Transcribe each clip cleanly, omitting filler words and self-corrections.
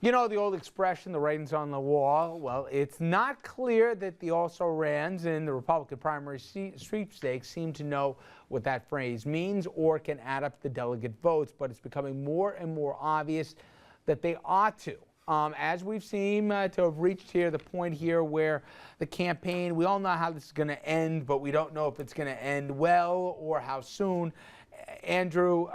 You know the old expression, the writing's on the wall. Well, it's not clear that the also-rans in the Republican primary sweepstakes seem to know what that phrase means or can add up the delegate votes, but it's becoming more and more obvious that they ought to. As we've seen to have reached here, the point here where the campaign, we all know how this is going to end, but we don't know if it's going to end well or how soon. Andrew,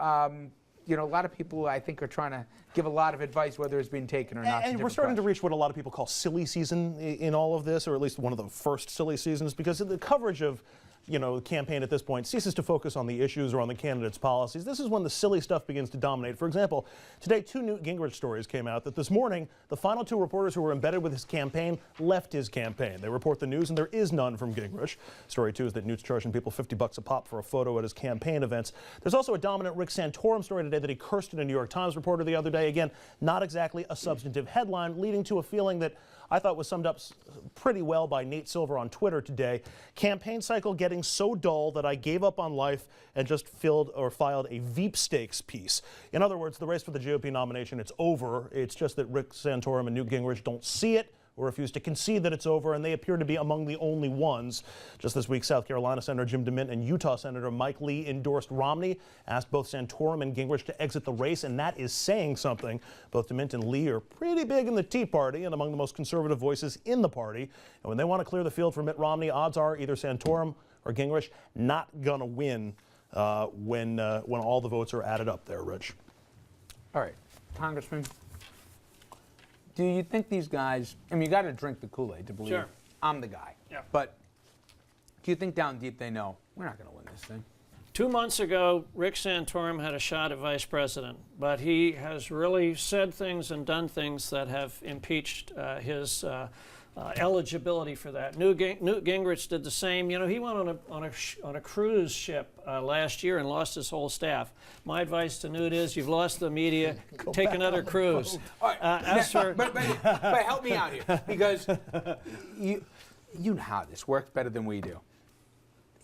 you know, a lot of people, I think, are trying to give a lot of advice whether it's been taken or not. And we're starting to reach what a lot of people call silly season in all of this, or at least one of the first silly seasons, because the coverage of, you know, the campaign at this point ceases to focus on the issues or on the candidates' policies. This is when the silly stuff begins to dominate. For example, today 2 Newt Gingrich stories came out that this morning the final 2 reporters who were embedded with his campaign left his campaign. They report the news and there is none from Gingrich. Story 2 is that Newt's charging people $50 a pop for a photo at his campaign events. There's also a dominant Rick Santorum story today that he cursed at a New York Times reporter the other day. Again, not exactly a substantive headline, leading to a feeling that I thought was summed up pretty well by Nate Silver on Twitter today. Campaign cycle getting so dull that I gave up on life and just filed a Veepstakes piece. In other words, the race for the GOP nomination, it's over. It's just that Rick Santorum and Newt Gingrich don't see it or refuse to concede that it's over, and they appear to be among the only ones. Just this week, South Carolina Senator Jim DeMint and Utah Senator Mike Lee endorsed Romney, asked both Santorum and Gingrich to exit the race, and that is saying something. Both DeMint and Lee are pretty big in the Tea Party and among the most conservative voices in the party. And when they want to clear the field for Mitt Romney, odds are either Santorum or Gingrich not going to win when all the votes are added up there, Rich. All right, Congressman. Do you think these guys, I mean, you got to drink the Kool-Aid to believe I'm the guy. Yeah. But do you think down deep they know we're not going to win this thing? 2 months ago, Rick Santorum had a shot at vice president, but he has really said things and done things that have impeached his eligibility for that. Newt Gingrich did the same. You know, he went on a cruise ship last year and lost his whole staff. My advice to Newt is, you've lost the media, take another cruise. All right. But help me out here, because you know how this works better than we do.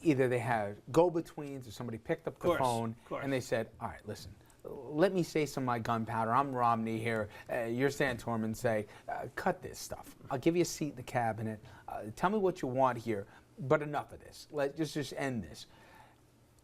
Either they have go-betweens or somebody picked up the phone and they said, all right, listen, let me say some of my gunpowder. I'm Romney here. You're Santorum, and say, cut this stuff. I'll give you a seat in the cabinet. Tell me what you want here, but enough of this. Let's just end this.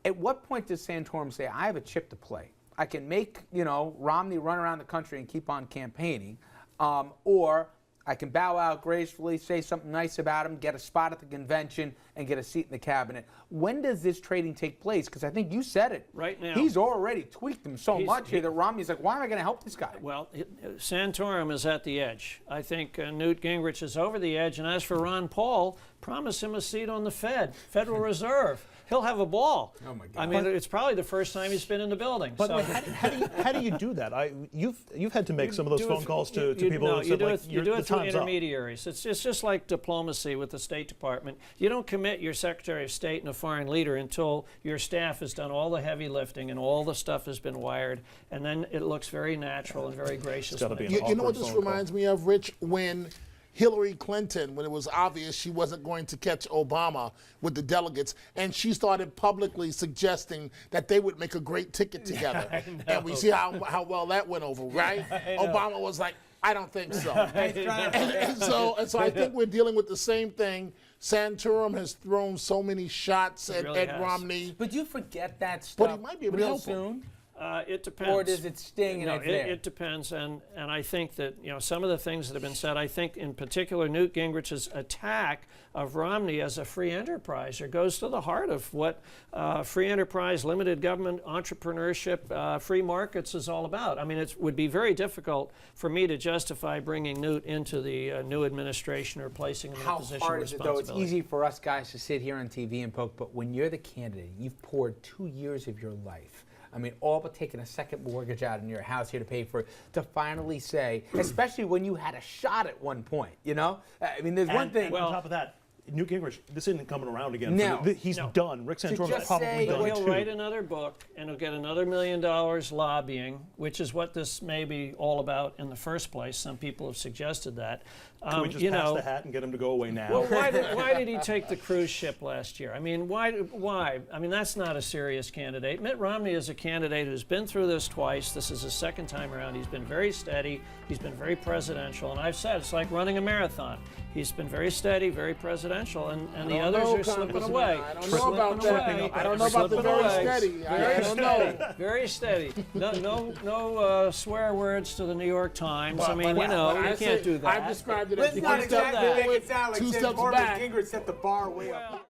At what point does Santorum say, I have a chip to play? I can make, you know, Romney run around the country and keep on campaigning, or I can bow out gracefully, say something nice about him, get a spot at the convention, and get a seat in the cabinet. When does this trading take place? Because I think you said it. Right now. He's already tweaked him so much here that Romney's like, why am I going to help this guy? Well, Santorum is at the edge. I think Newt Gingrich is over the edge. And as for Ron Paul, promise him a seat on the Federal Reserve. He'll have a ball. Oh my God! I mean, it's probably the first time he's been in the building. But so. wait, how do you do that? You've had to make some of those phone calls to people. No, you do it through intermediaries. It's just like diplomacy with the State Department. You don't commit your Secretary of State and a foreign leader until your staff has done all the heavy lifting and all the stuff has been wired, and then it looks very natural and very gracious. You know what this reminds me of, Rich? When Hillary Clinton, when it was obvious she wasn't going to catch Obama with the delegates, and she started publicly suggesting that they would make a great ticket together. And we see how well that went over, right? Obama was like, I don't think so. and so I think we're dealing with the same thing. Santorum has thrown so many shots at Romney. But you forget that stuff But he might be able to help soon. It depends. Or does it sting and it's there? It depends, and I think that, you know, some of the things that have been said, I think in particular Newt Gingrich's attack of Romney as a free enterpriser goes to the heart of what free enterprise, limited government, entrepreneurship, free markets is all about. I mean, it would be very difficult for me to justify bringing Newt into the new administration or placing him in a position of responsibility. How hard is it, though? It's easy for us guys to sit here on TV and poke, but when you're the candidate, you've poured 2 years of your life. I mean, all but taking a second mortgage out in your house here to pay for it, to finally say, especially when you had a shot at one point, you know? I mean, there's one thing. Well, on top of that, Newt Gingrich, this isn't coming around again. No. He's No. done. Rick just Santorum's probably say done what He'll too. write another book, and he'll get another $1 million lobbying, which is what this may be all about in the first place. Some people have suggested that. Can we just you pass know, the hat and get him to go away now? well, why did he take the cruise ship last year? I mean, why? I mean, that's not a serious candidate. Mitt Romney is a candidate who's been through this twice. This is his second time around. He's been very steady. He's been very presidential. And I've said it's like running a marathon. He's been very steady, very presidential, and the others are slipping away. I don't know about that. I don't know about the very steady. I don't know. Very steady. No swear words to the New York Times. I mean, you know, you can't do that. I've described it as Let's not one step exactly make forward, it sound like 2 Sam steps Corbin back. Gingrich set the bar way up.